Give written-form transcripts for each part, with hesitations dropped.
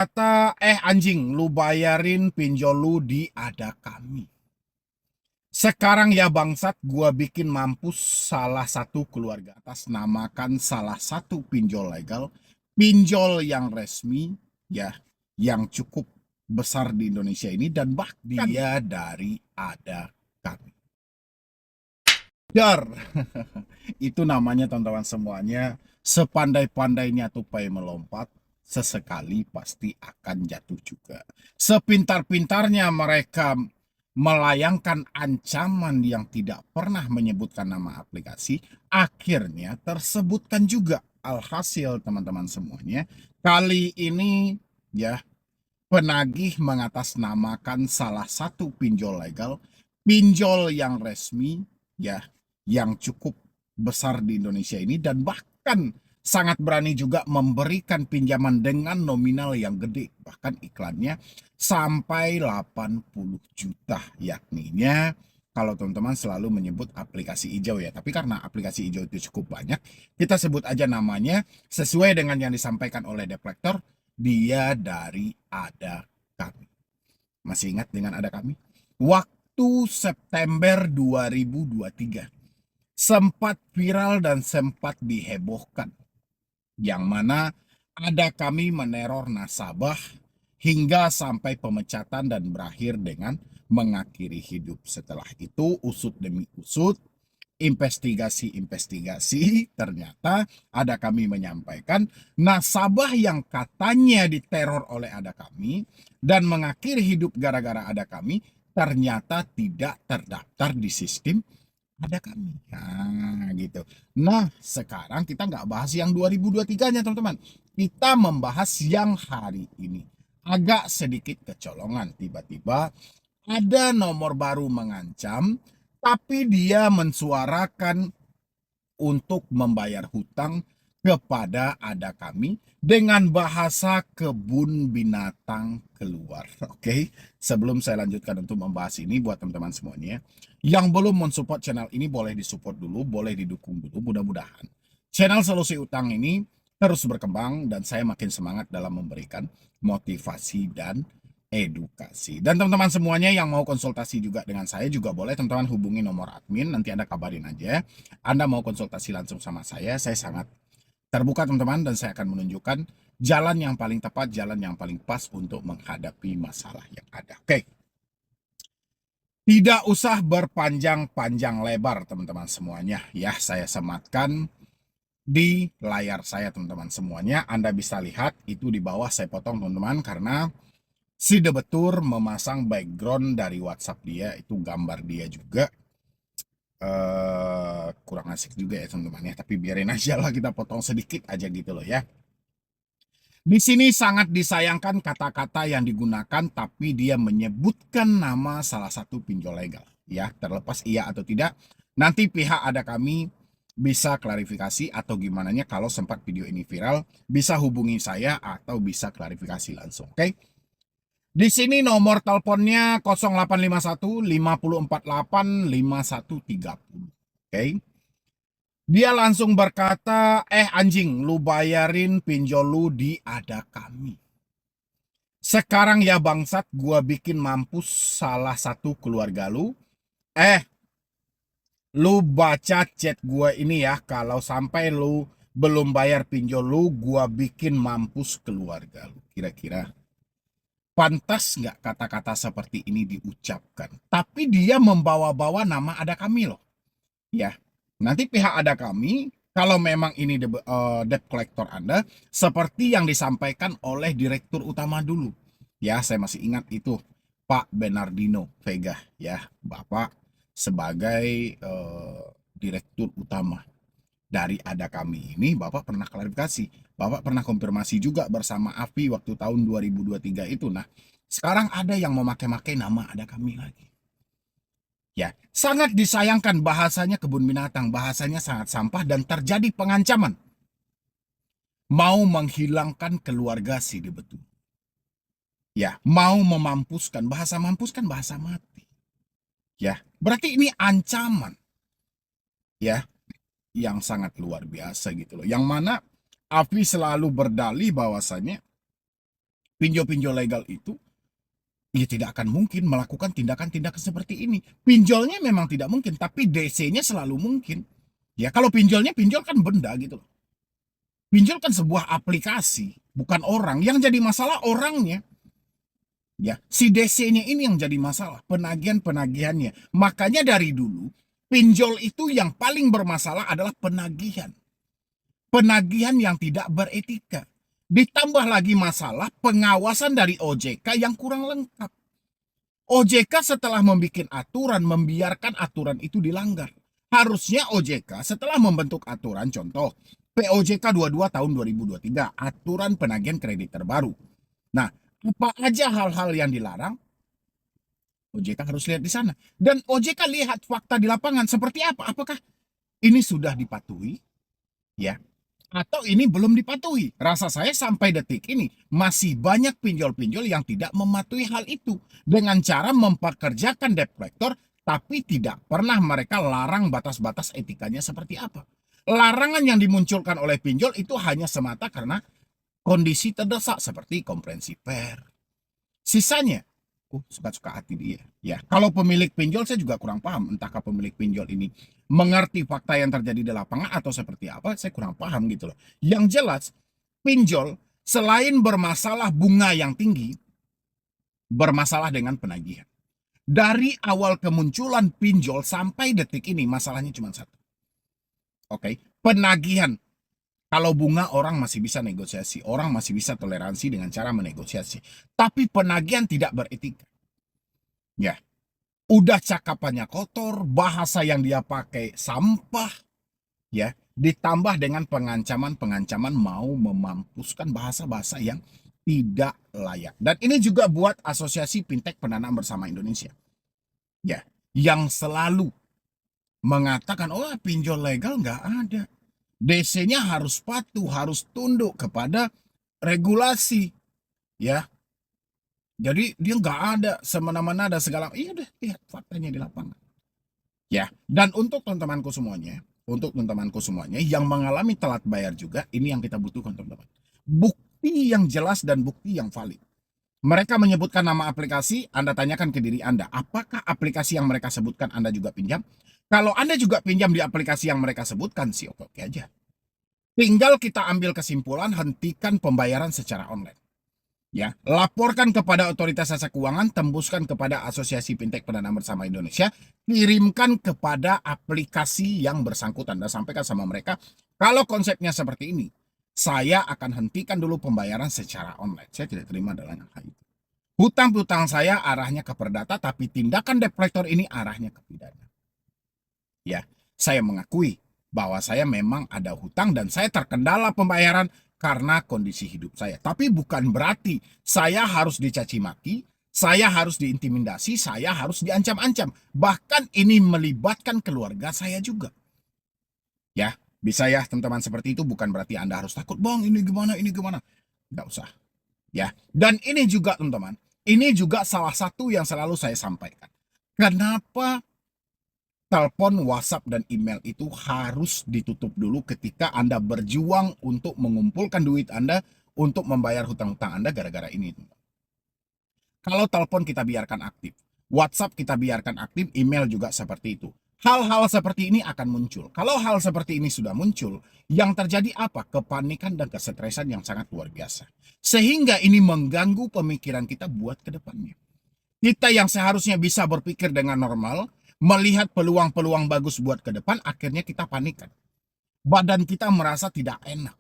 Kata, anjing, lu bayarin pinjol lu di ada kami. Sekarang ya bangsat, gua bikin mampus salah satu keluarga atas namakan salah satu pinjol legal, pinjol yang resmi, ya, yang cukup besar di Indonesia ini dan bahkan dia dari ada kami. Dar, itu namanya teman-teman semuanya, sepandai-pandainya tupai melompat, sesekali pasti akan jatuh juga. Sepintar-pintarnya mereka melayangkan ancaman yang tidak pernah menyebutkan nama aplikasi, akhirnya tersebutkan juga. Alhasil teman-teman semuanya, kali ini ya penagih mengatasnamakan salah satu pinjol legal, pinjol yang resmi, ya, yang cukup besar di Indonesia ini dan bahkan sangat berani juga memberikan pinjaman dengan nominal yang gede, bahkan iklannya sampai 80 juta, yakninya kalau teman-teman selalu menyebut aplikasi hijau ya, tapi karena aplikasi hijau itu cukup banyak, kita sebut aja namanya sesuai dengan yang disampaikan oleh Deplektor, dia dari ada kami. Masih ingat dengan ada kami? Waktu September 2023 sempat viral dan sempat dihebohkan, yang mana ada kami meneror nasabah hingga sampai pemecatan dan berakhir dengan mengakhiri hidup. Setelah itu usut demi usut, investigasi-investigasi, ternyata ada kami menyampaikan nasabah yang katanya diteror oleh ada kami dan mengakhiri hidup gara-gara ada kami ternyata tidak terdaftar di sistem ada kami. Nah, gitu. Nah, sekarang kita nggak bahas yang 2023-nya, teman-teman. Kita membahas yang hari ini. Agak sedikit kecolongan. Tiba-tiba ada nomor baru mengancam, tapi dia mensuarakan untuk membayar hutang kepada ada kami dengan bahasa kebun binatang keluar. Oke, sebelum saya lanjutkan untuk membahas ini buat teman-teman semuanya, yang belum mensupport channel ini boleh disupport dulu, boleh didukung dulu, mudah-mudahan channel Solusi Utang ini terus berkembang dan saya makin semangat dalam memberikan motivasi dan edukasi. Dan teman-teman semuanya yang mau konsultasi juga dengan saya juga boleh teman-teman hubungi nomor admin, nanti Anda kabarin aja. Anda mau konsultasi langsung sama saya sangat terbuka teman-teman dan saya akan menunjukkan jalan yang paling tepat, jalan yang paling pas untuk menghadapi masalah yang ada. Oke. Tidak usah berpanjang-panjang lebar teman-teman semuanya ya, saya sematkan di layar saya teman-teman semuanya. Anda bisa lihat itu di bawah saya potong teman-teman karena si Debetur memasang background dari WhatsApp dia, itu gambar dia juga. Kurang asik juga ya teman-teman ya, tapi biarin aja lah, kita potong sedikit aja gitu loh ya. Di sini sangat disayangkan kata-kata yang digunakan, tapi dia menyebutkan nama salah satu pinjol legal. Ya, terlepas iya atau tidak, nanti pihak ada kami bisa klarifikasi atau gimana nya kalau sempat video ini viral, bisa hubungi saya atau bisa klarifikasi langsung. Oke? Di sini nomor teleponnya 0851 548 5130. Oke. Dia langsung berkata, anjing, lu bayarin pinjol lu di ada kami. Sekarang ya bangsat, gua bikin mampus salah satu keluarga lu. Lu baca chat gua ini ya, kalau sampai lu belum bayar pinjol lu, gua bikin mampus keluarga lu. Kira-kira pantas nggak kata-kata seperti ini diucapkan? Tapi dia membawa-bawa nama ada kami loh. Ya, nanti pihak ada kami, kalau memang ini debt collector Anda, seperti yang disampaikan oleh Direktur Utama dulu. Ya, saya masih ingat itu, Pak Bernardino Vega. Ya, Bapak sebagai Direktur Utama dari ada kami ini, Bapak pernah klarifikasi, Bapak pernah konfirmasi juga bersama AFI waktu tahun 2023 itu. Nah, sekarang ada yang memakai-makai nama ada kami lagi. Ya, sangat disayangkan bahasanya kebun binatang, bahasanya sangat sampah dan terjadi pengancaman. Mau menghilangkan keluarga si Debetul. Ya, mau memampuskan, bahasa mampuskan bahasa mati. Ya, berarti ini ancaman. Ya, yang sangat luar biasa gitu loh. Yang mana Afi selalu berdalih bahwasanya pinjol-pinjol legal itu ya tidak akan mungkin melakukan tindakan-tindakan seperti ini. Pinjolnya memang tidak mungkin, tapi DC-nya selalu mungkin. Ya, kalau pinjol kan benda gitu loh. Pinjol kan sebuah aplikasi, bukan orang. Yang jadi masalah orangnya. Ya, si DC-nya ini yang jadi masalah, penagihan-penagihannya. Makanya dari dulu, pinjol itu yang paling bermasalah adalah penagihan. Penagihan yang tidak beretika. Ditambah lagi masalah pengawasan dari OJK yang kurang lengkap. OJK setelah membuat aturan, membiarkan aturan itu dilanggar. Harusnya OJK setelah membentuk aturan, contoh POJK 22 tahun 2023, aturan penagihan kredit terbaru. Nah, apa aja hal-hal yang dilarang, OJK harus lihat di sana. Dan OJK lihat fakta di lapangan seperti apa. Apakah ini sudah dipatuhi? Ya, atau ini belum dipatuhi. Rasa saya sampai detik ini masih banyak pinjol-pinjol yang tidak mematuhi hal itu dengan cara mempekerjakan debt collector, tapi tidak pernah mereka larang batas-batas etikanya seperti apa. Larangan yang dimunculkan oleh pinjol itu hanya semata karena kondisi terdesak seperti komprensi per. Sisanya, suka-suka hati dia. Ya, kalau pemilik pinjol saya juga kurang paham. Entahkah pemilik pinjol ini mengerti fakta yang terjadi di lapangan atau seperti apa, saya kurang paham gitu loh. Yang jelas, pinjol selain bermasalah bunga yang tinggi, bermasalah dengan penagihan. Dari awal kemunculan pinjol sampai detik ini, masalahnya cuma satu. Oke, penagihan. Kalau bunga orang masih bisa negosiasi, orang masih bisa toleransi dengan cara menegosiasi. Tapi penagihan tidak beretika. Ya, udah cakapannya kotor, bahasa yang dia pakai sampah, ya, ditambah dengan pengancaman-pengancaman mau memampuskan bahasa-bahasa yang tidak layak. Dan ini juga buat Asosiasi Fintech Pendanaan Bersama Indonesia. Ya, yang selalu mengatakan, oh pinjol legal nggak ada. DC-nya harus patuh, harus tunduk kepada regulasi, ya. Jadi dia nggak ada semena-mena ada segala. Iya udah lihat faktanya di lapangan. Ya, dan untuk teman-temanku semuanya yang mengalami telat bayar juga, ini yang kita butuhkan teman-teman. Bukti yang jelas dan bukti yang valid. Mereka menyebutkan nama aplikasi, Anda tanyakan ke diri Anda, apakah aplikasi yang mereka sebutkan Anda juga pinjam? Kalau Anda juga pinjam di aplikasi yang mereka sebutkan, sih oke-oke aja. Tinggal kita ambil kesimpulan, hentikan pembayaran secara online. Ya, laporkan kepada otoritas jasa keuangan, tembuskan kepada Asosiasi Fintech Pendanaan Bersama Indonesia, kirimkan kepada aplikasi yang bersangkutan dan sampaikan sama mereka, kalau konsepnya seperti ini, saya akan hentikan dulu pembayaran secara online. Saya tidak terima dalam hal itu. Hutang-hutang saya arahnya ke perdata, tapi tindakan debt collector ini arahnya ke pidana. Ya, saya mengakui bahwa saya memang ada hutang dan saya terkendala pembayaran karena kondisi hidup saya. Tapi bukan berarti saya harus dicaci maki, saya harus diintimidasi, saya harus diancam-ancam. Bahkan ini melibatkan keluarga saya juga. Ya, bisa ya teman-teman, seperti itu bukan berarti Anda harus takut, Bang, ini gimana, ini gimana. Nggak usah. Ya, dan ini juga teman-teman, ini juga salah satu yang selalu saya sampaikan. Kenapa telepon, WhatsApp, dan email itu harus ditutup dulu ketika Anda berjuang untuk mengumpulkan duit Anda untuk membayar hutang-hutang Anda gara-gara ini. Kalau telepon kita biarkan aktif, WhatsApp kita biarkan aktif, email juga seperti itu. Hal-hal seperti ini akan muncul. Kalau hal seperti ini sudah muncul, yang terjadi apa? Kepanikan dan kesetresan yang sangat luar biasa. Sehingga ini mengganggu pemikiran kita buat ke depannya. Kita yang seharusnya bisa berpikir dengan normal, melihat peluang-peluang bagus buat ke depan, akhirnya kita panikan. Badan kita merasa tidak enak.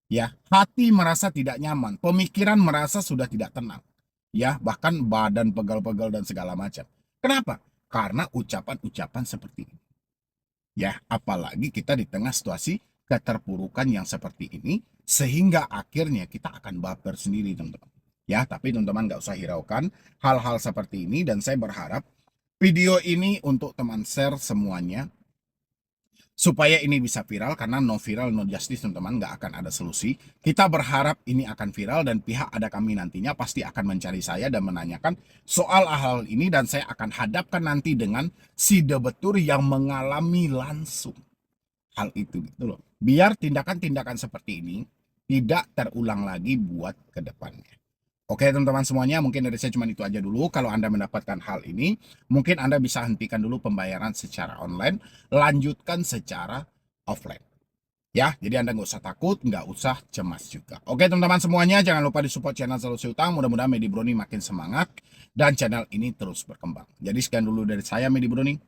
Ya, hati merasa tidak nyaman, pemikiran merasa sudah tidak tenang. Ya, bahkan badan pegal-pegal dan segala macam. Kenapa? Karena ucapan-ucapan seperti ini. Ya, apalagi kita di tengah situasi keterpurukan yang seperti ini, sehingga akhirnya kita akan baper sendiri, teman-teman. Ya, tapi teman-teman nggak usah hiraukan hal-hal seperti ini, dan saya berharap video ini untuk teman share semuanya supaya ini bisa viral, karena no viral no justice teman-teman, nggak akan ada solusi. Kita berharap ini akan viral dan pihak ada kami nantinya pasti akan mencari saya dan menanyakan soal hal ini, dan saya akan hadapkan nanti dengan si debetur yang mengalami langsung hal itu gitu loh. Biar tindakan-tindakan seperti ini tidak terulang lagi buat ke depannya. Oke teman-teman semuanya, mungkin dari saya cuma itu aja dulu. Kalau Anda mendapatkan hal ini, mungkin Anda bisa hentikan dulu pembayaran secara online, lanjutkan secara offline. Ya, jadi Anda nggak usah takut, nggak usah cemas juga. Oke teman-teman semuanya, jangan lupa di support channel Solusi Utang. Mudah-mudahan Medi Browning makin semangat dan channel ini terus berkembang. Jadi sekian dulu dari saya, Medi Browning.